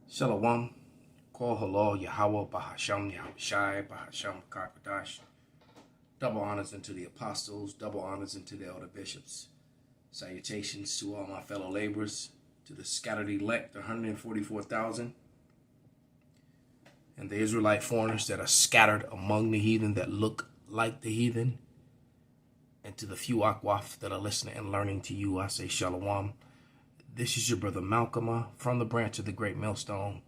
Shalom. Kol Halal Yahweh Bahasham Yahushai Bahasham Kakadash. Double honors unto the apostles, double honors unto the elder bishops. Salutations to all my fellow laborers, to the scattered elect, 144,000, and the Israelite foreigners that are scattered among the heathen that look like the heathen, and to the few Akwaf that are listening and learning to you, I say Shalom. This is your brother Malcolm from the branch of the Great Millstone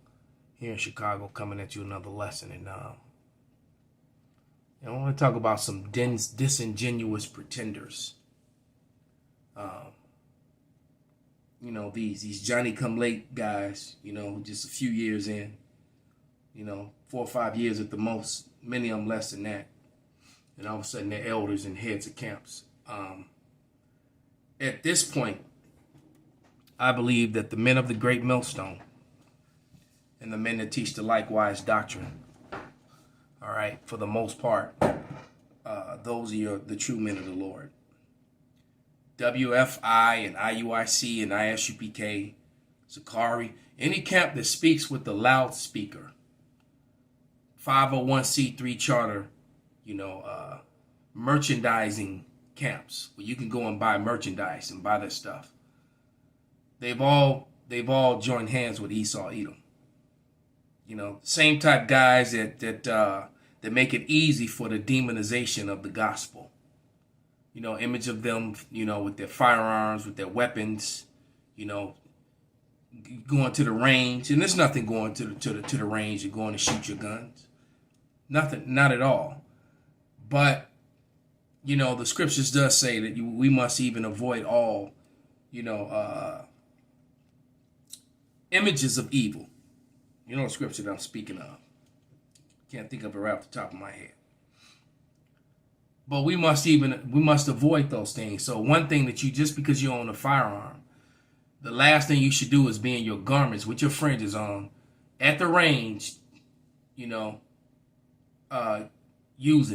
here in Chicago, coming at you another lesson. And I want to talk about some disingenuous pretenders. These Johnny come late guys, just a few years in, 4 or 5 years at the most, many of them less than that. And all of a sudden they're elders and heads of camps. At this point, I believe that the men of the Great Millstone and the men that teach the likewise doctrine, all right, for the most part, those are the true men of the Lord. WFI and IUIC and ISUPK, Sakari, any camp that speaks with the loudspeaker, 501c3 charter, merchandising camps where you can go and buy merchandise and buy this stuff. They've all joined hands with Esau Edom. Same type guys that make it easy for the demonization of the gospel. Image of them, with their firearms, with their weapons, going to the range, and there's nothing going to the range and going to shoot your guns. Nothing, not at all. But the scriptures does say that we must even avoid all, images of evil. The scripture that I'm speaking of. Can't think of it right off the top of my head. But we must avoid those things. So one thing that just because you own a firearm, the last thing you should do is be in your garments with your fringes on at the range, using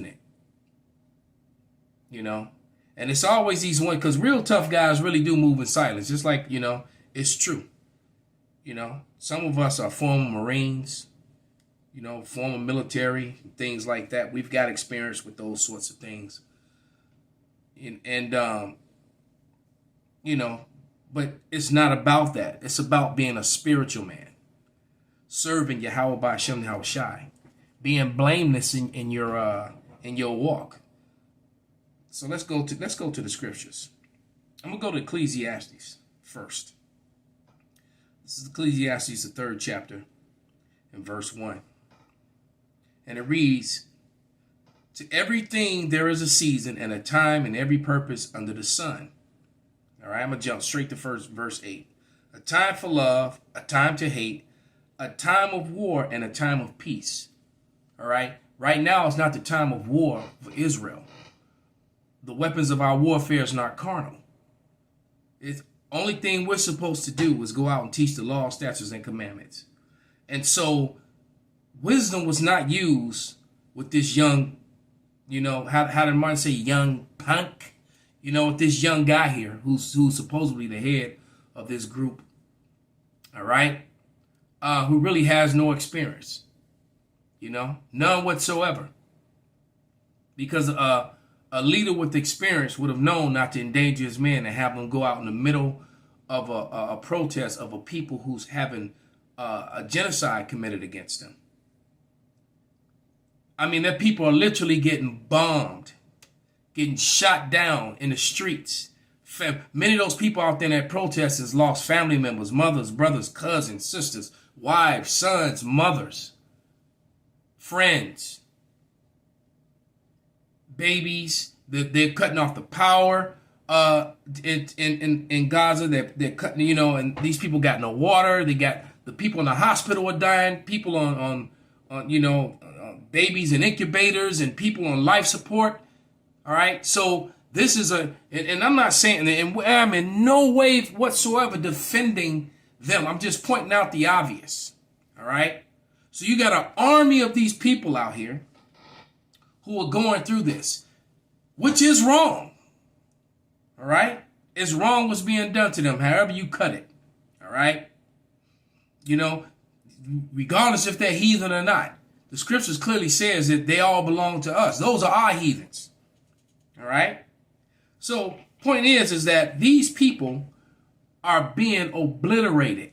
it. And it's always these ones, because real tough guys really do move in silence. Just like, it's true. Some of us are former Marines, former military, things like that. We've got experience with those sorts of things. But it's not about that. It's about being a spiritual man, serving Yahweh Ba'ashem Yahushai, being blameless in your walk. So let's go to the scriptures. I'm gonna go to Ecclesiastes first. This is Ecclesiastes, the 3rd chapter, and verse 1. And it reads, "To everything there is a season and a time and every purpose under the sun." All right, I'm going to jump straight to verse 8. "A time for love, a time to hate, a time of war, and a time of peace." All right, right now is not the time of war for Israel. The weapons of our warfare is not carnal. It's only thing we're supposed to do is go out and teach the law, statutes, and commandments. And so wisdom was not used with this young, how did Martin say, young punk? With this young guy here who's supposedly the head of this group, all right, who really has no experience, none whatsoever. Because a leader with experience would have known not to endanger his men and have them go out in the middle of a protest of a people who's having a genocide committed against them. I mean, that people are literally getting bombed, getting shot down in the streets. Many of those people out there in that protest has lost family members, mothers, brothers, cousins, sisters, wives, sons, mothers, friends, babies. They're cutting off the power in Gaza. They're cutting, and these people got no water. They got the people in the hospital are dying. People on babies in incubators and people on life support. All right. So this is and I'm not saying, and I'm in no way whatsoever defending them. I'm just pointing out the obvious. All right. So you got an army of these people out here who are going through this, which is wrong. All right? It's wrong what's being done to them, however you cut it. All right? regardless if they're heathen or not. The scriptures clearly says that they all belong to us. Those are our heathens. All right? So, point is that these people are being obliterated.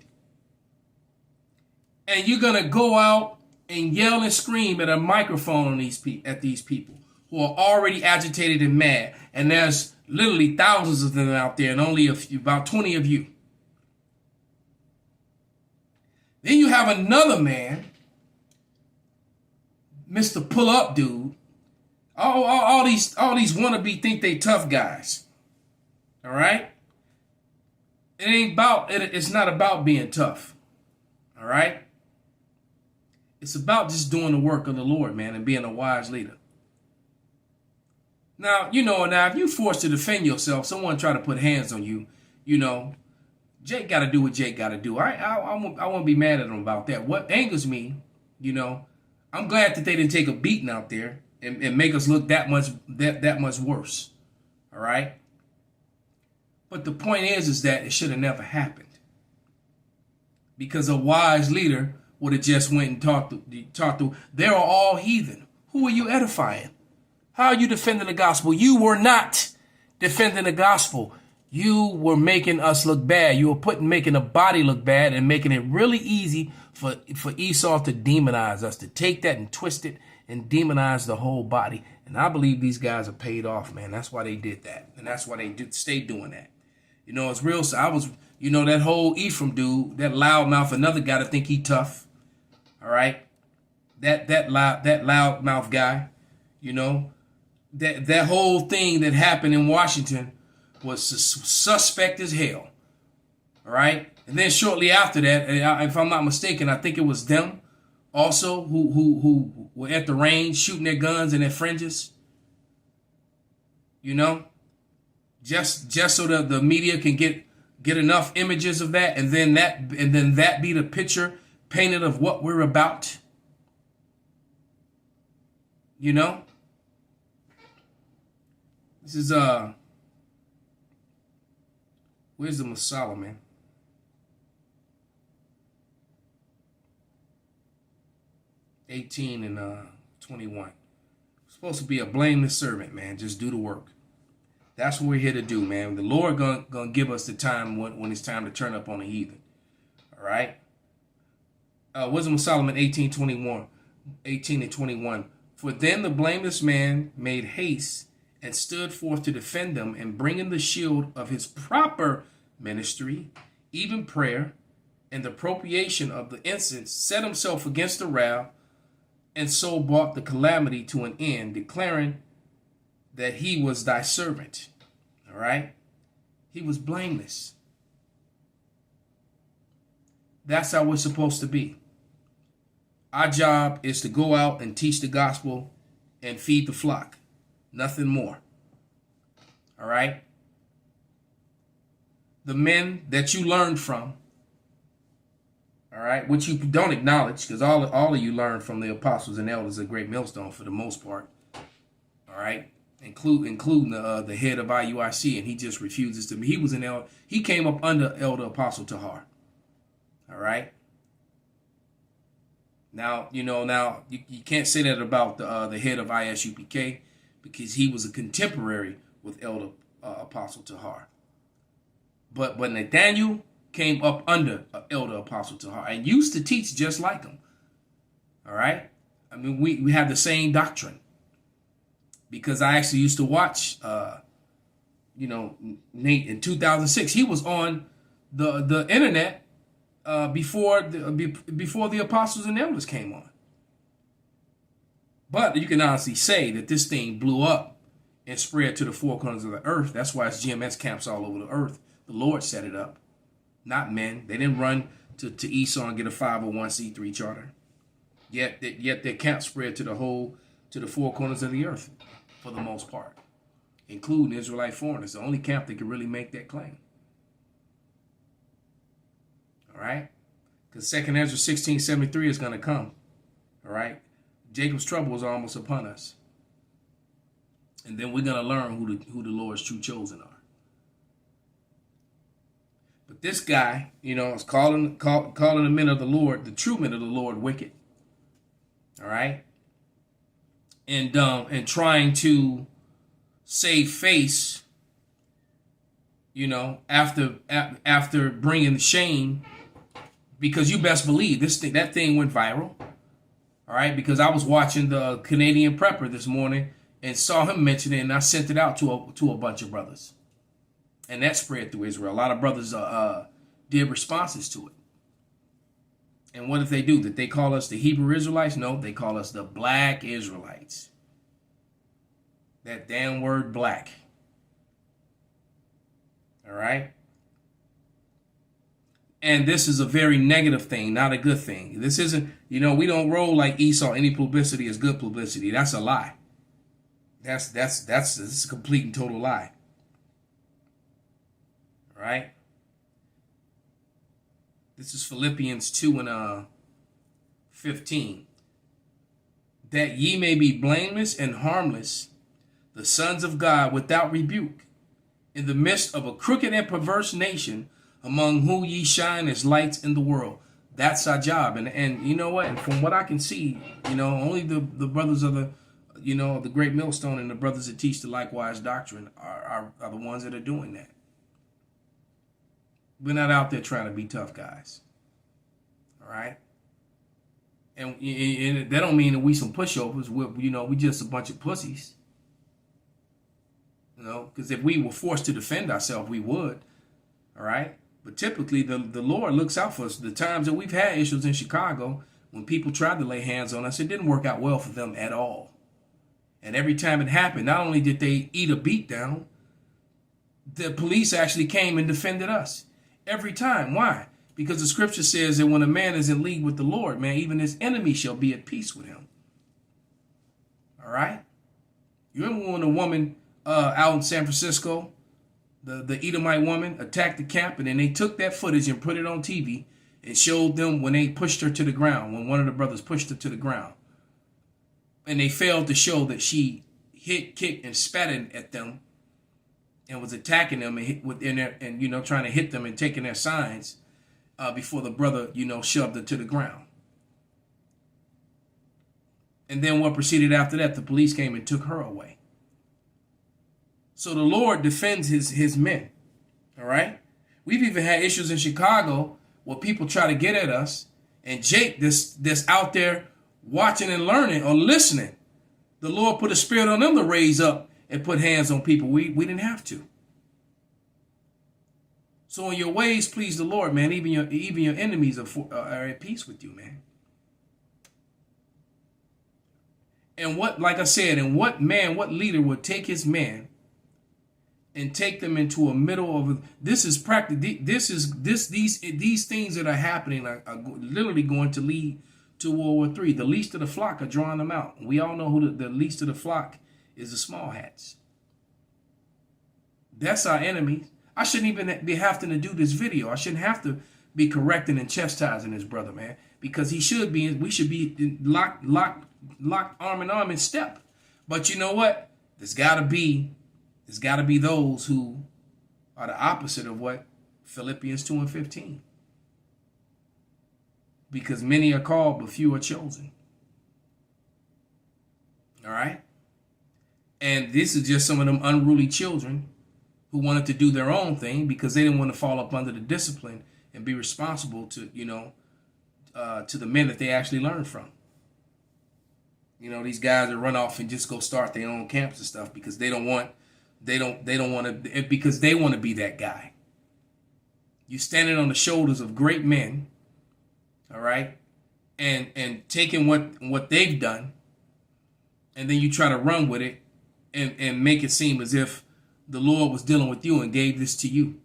And you're going to go out and yell and scream at a microphone on at these people who are already agitated and mad. And there's literally thousands of them out there and only about 20 of you. Then you have another man, Mr. Pull-Up Dude. All these wannabe think they tough guys. All right? It's not about being tough. All right? It's about just doing the work of the Lord, man, and being a wise leader. Now, if you're forced to defend yourself, someone try to put hands on you, Jake got to do what Jake got to do. I won't be mad at him about that. What angers me, I'm glad that they didn't take a beating out there and make us look that much worse. All right? But the point is that it should have never happened. Because a wise leader would have just went and talked to. They're all heathen. Who are you edifying? How are you defending the gospel? You were not defending the gospel. You were making us look bad. You were making the body look bad and making it really easy for Esau to demonize us, to take that and twist it and demonize the whole body. And I believe these guys are paid off, man. That's why they did that. And that's why they stay doing that. It's real. So I was, that whole Ephraim dude, that loudmouth, another guy to think he tough. All right. That loudmouth guy, that whole thing that happened in Washington was suspect as hell. All right. And then shortly after that, if I'm not mistaken, I think it was them also who were at the range shooting their guns and their fringes. Just so that the media can get enough images of that, and then that be the picture painted of what we're about. This is Wisdom of Solomon. 18 and 21. Supposed to be a blameless servant, man. Just do the work. That's what we're here to do, man. The Lord gonna give us the time when it's time to turn up on the heathen. All right. Wisdom of Solomon 18 and 21. For then the blameless man made haste and stood forth to defend them, and bringing the shield of his proper ministry, even prayer, and the appropriation of the incense, set himself against the wrath, and so brought the calamity to an end, declaring that he was thy servant. All right? He was blameless. That's how we're supposed to be. Our job is to go out and teach the gospel and feed the flock. Nothing more. All right? The men that you learned from, all right, which you don't acknowledge, because all of you learned from the apostles and elders of Great Millstone for the most part. All right? Including the head of IUIC, and he just refuses to be. He was an elder. He came up under Elder Apostle Tahar. All right? Now, you can't say that about the head of ISUPK, because he was a contemporary with Elder Apostle Tahar. But Nathaniel came up under Elder Apostle Tahar and used to teach just like him. All right? I mean, we have the same doctrine. Because I actually used to watch, Nate in 2006. He was on the internet before the apostles and elders came on. But you can honestly say that this thing blew up and spread to the four corners of the earth. That's why it's GMS camps all over the earth. The Lord set it up, not men. They didn't run to Esau and get a 501c3 charter. Yet their camp spread to the four corners of the earth for the most part, including Israelite foreigners. The only camp that can really make that claim. All right? Because 2 Ezra 16:73 is going to come. All right? Jacob's trouble is almost upon us. And then we're going to learn who the Lord's true chosen are. But But this guy, is calling the men of the Lord, the true men of the Lord, wicked. All right, and trying to save face, after bringing shame, because you best believe that thing went viral. All right, because I was watching the Canadian Prepper this morning and saw him mention it, and I sent it out to a bunch of brothers, and that spread through Israel. A lot of brothers did responses to it. And what did they do? Did they call us the Hebrew Israelites? No, they call us the Black Israelites. That damn word black. All right? And this is a very negative thing, not a good thing. This isn't, we don't roll like Esau. Any publicity is good publicity. That's a lie. That's a complete and total lie. All right? This is Philippians 2 and 15. That ye may be blameless and harmless, the sons of God without rebuke, in the midst of a crooked and perverse nation, among whom ye shine as lights in the world. That's our job. And you know what? And from what I can see, only the brothers of the Great Millstone and the brothers that teach the likewise doctrine are the ones that are doing that. We're not out there trying to be tough guys. All right? And that don't mean that we some pushovers. We just a bunch of pussies. Because if we were forced to defend ourselves, we would. All right? But typically, the Lord looks out for us. The times that we've had issues in Chicago, when people tried to lay hands on us, it didn't work out well for them at all. And every time it happened, not only did they eat a beat down, the police actually came and defended us. Every time. Why? Because the scripture says that when a man is in league with the Lord, man, even his enemy shall be at peace with him. All right? You remember when a woman out in San Francisco, the Edomite woman, attacked the camp, and then they took that footage and put it on TV and showed them when they pushed her to the ground, when one of the brothers pushed her to the ground. And they failed to show that she hit, kicked, and spat at them and was attacking them and trying to hit them and taking their signs before the brother, shoved her to the ground. And then what proceeded after that, the police came and took her away. So the Lord defends his men. All right? We've even had issues in Chicago where people try to get at us, and Jake, this out there watching and learning or listening, the Lord put a spirit on them to raise up and put hands on people. We didn't have to. So in your ways, please the Lord, man. Even your enemies are at peace with you, man. And what leader would take his man and take them into a middle of this is practice. These things that are happening are literally going to lead to World War III. The least of the flock are drawing them out. We all know who the least of the flock is. The small hats. That's our enemy. I shouldn't even be having to do this video. I shouldn't have to be correcting and chastising this brother, man, because we should be locked arm in arm in step. But you know what? There's got to be those who are the opposite of what Philippians 2 and 15. Because many are called, but few are chosen. All right? And this is just some of them unruly children who wanted to do their own thing because they didn't want to fall up under the discipline and be responsible to the men that they actually learned from. These guys that run off and just go start their own camps and stuff because they don't want to, because they want to be that guy. You standing on the shoulders of great men, all right, and taking what they've done, and then you try to run with it and make it seem as if the Lord was dealing with you and gave this to you.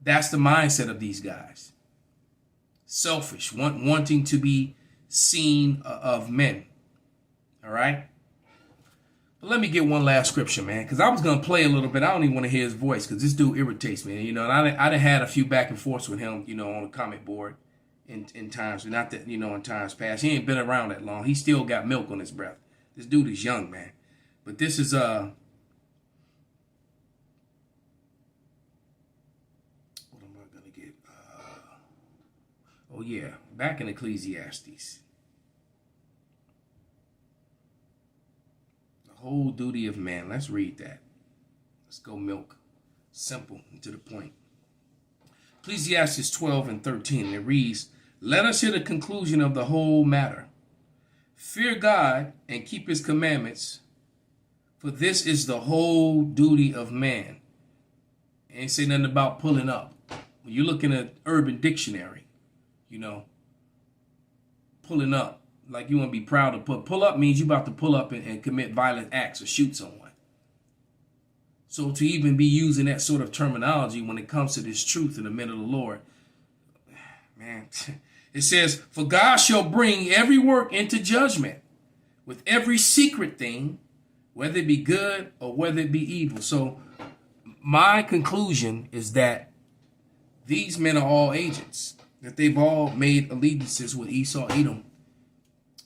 That's the mindset of these guys. Selfish, wanting to be seen of men. All right? But let me get one last scripture, man, because I was going to play a little bit. I don't even want to hear his voice because this dude irritates me. And I done had a few back and forths with him, on the comment board in times, not that, in times past. He ain't been around that long. He still got milk on his breath. This dude is young, man. But this is Oh yeah, back in Ecclesiastes. The whole duty of man. Let's read that. Let's go milk. Simple and to the point. Ecclesiastes 12 and 13. It reads, let us hear the conclusion of the whole matter. Fear God and keep his commandments, for this is the whole duty of man. Ain't say nothing about pulling up. When you look in an Urban Dictionary, pulling up, like you want to be proud to pull up means you about to pull up and commit violent acts or shoot someone. So to even be using that sort of terminology when it comes to this truth in the men of the Lord, man, it says, for God shall bring every work into judgment with every secret thing, whether it be good or whether it be evil. So my conclusion is that these men are all agents, that they've all made allegiances with Esau, Edom,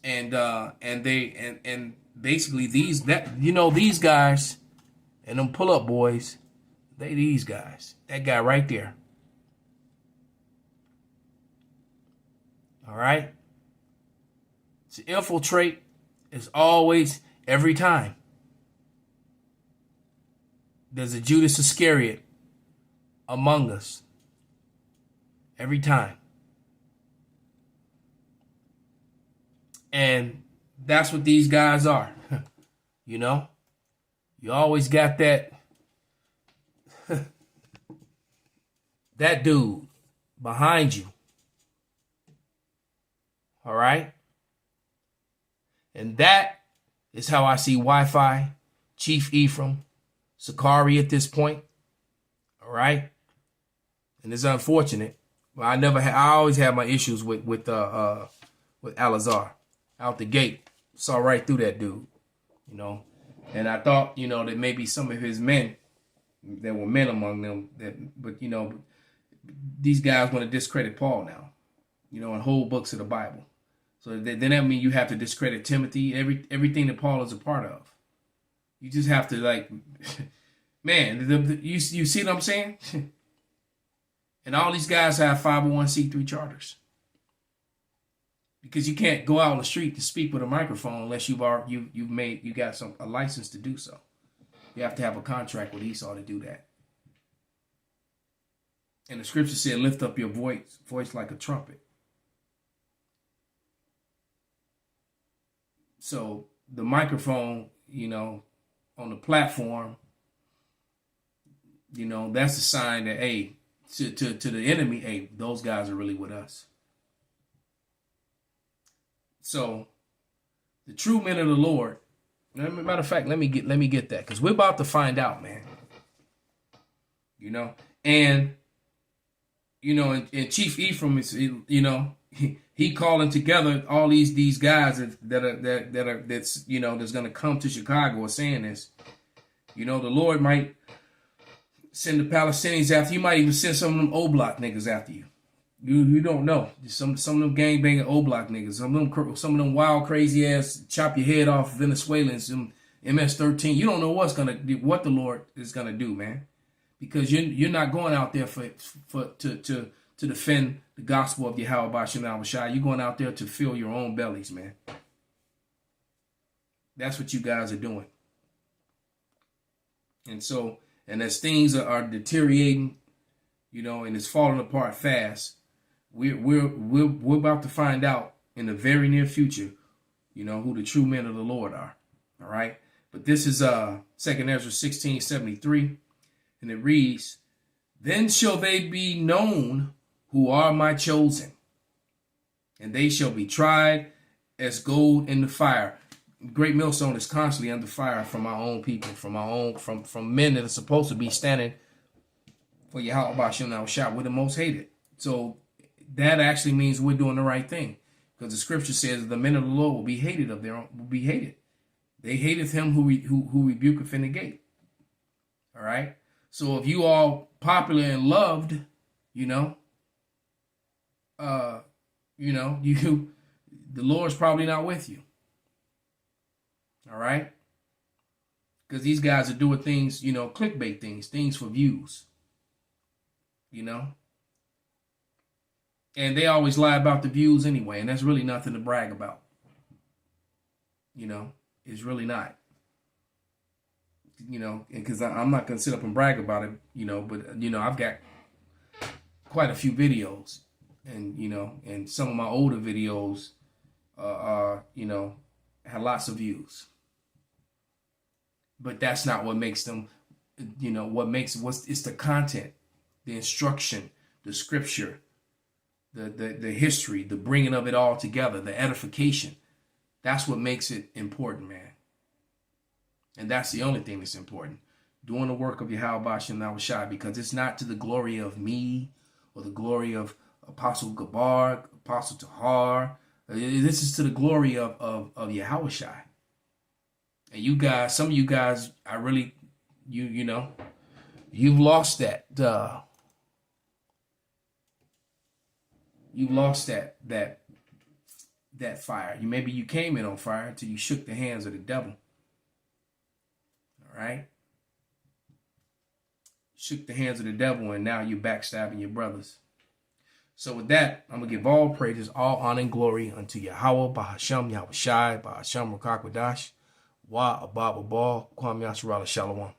and basically these guys and them pull up boys, these guys, that guy right there. All right, to infiltrate is always every time. There's a Judas Iscariot among us. Every time. And that's what these guys are. You always got that that dude behind you. All right? And that is how I see Wi-Fi, Chief Ephraim, Sakari at this point. All right? And it's unfortunate. But I always had my issues with Alazar out the gate. Saw right through that dude, And I thought, that maybe some of his men, there were men among them, but these guys want to discredit Paul now, and whole books of the Bible. So then that means you have to discredit Timothy, everything that Paul is a part of. You just have to man, you see what I'm saying? And all these guys have 501c3 charters. Because you can't go out on the street to speak with a microphone unless you got a license to do so. You have to have a contract with Esau to do that. And the scripture said, lift up your voice like a trumpet. So the microphone, on the platform, that's a sign that, hey, to the enemy, hey, those guys are really with us. So the true men of the Lord, matter of fact, let me get that, because we're about to find out, man. And Chief Ephraim is, he calling together all these guys that's gonna come to Chicago or saying this. The Lord might send the Palestinians after you. Might even send some of them O-Block niggas after you. You don't know. Some of them gangbanging O-Block niggas. Some of them wild, crazy ass, chop your head off Venezuelans, some MS-13. You don't know what the Lord is gonna do, man. Because you're not going out there to defend the gospel of Yahweh Ba'Shem Al-Shai. You're going out there to fill your own bellies, man. That's what you guys are doing. And as things are deteriorating, and it's falling apart fast, we're about to find out in the very near future, who the true men of the Lord are. All right. But this is 2nd Ezra 16:73, and it reads, then shall they be known who are my chosen, and they shall be tried as gold in the fire. Great Millstone is constantly under fire from our own people, from men that are supposed to be standing for Yahweh Ba'Shem Al-Shai. We're the most hated. So that actually means we're doing the right thing, because the scripture says the men of the Lord will be hated of their own, will be hated. They hateth him who rebuketh in the gate. All right. So if you all popular and loved, the Lord's probably not with you. All right? Because these guys are doing things, clickbait things for views. And they always lie about the views anyway, and that's really nothing to brag about. You know, it's really not. You know, because I'm not gonna sit up and brag about it. You know, but you know, I've got quite a few videos, and you know, and some of my older videos, you know, had lots of views. But that's not what makes them. You know, it's the content, the instruction, the scripture, the history, the bringing of it all together, the edification. That's what makes it important, man. And that's the only thing that's important. Doing the work of Yahweh Bashem Yahushai, because it's not to the glory of me or the glory of Apostle Gabar, Apostle Tahar. This is to the glory of Yahushai. And you guys, some of you guys, I really, you know, you've lost that. You lost that fire. Maybe you came in on fire until you shook the hands of the devil. All right? Shook the hands of the devil, and now you're backstabbing your brothers. So with that, I'm going to give all praises, all honor, and glory unto Yahweh, Bahasham, Yahushai, Bahasham, Rakakwadash, Wa, Abab, Abal, Kwam, Yasharala, Shalom.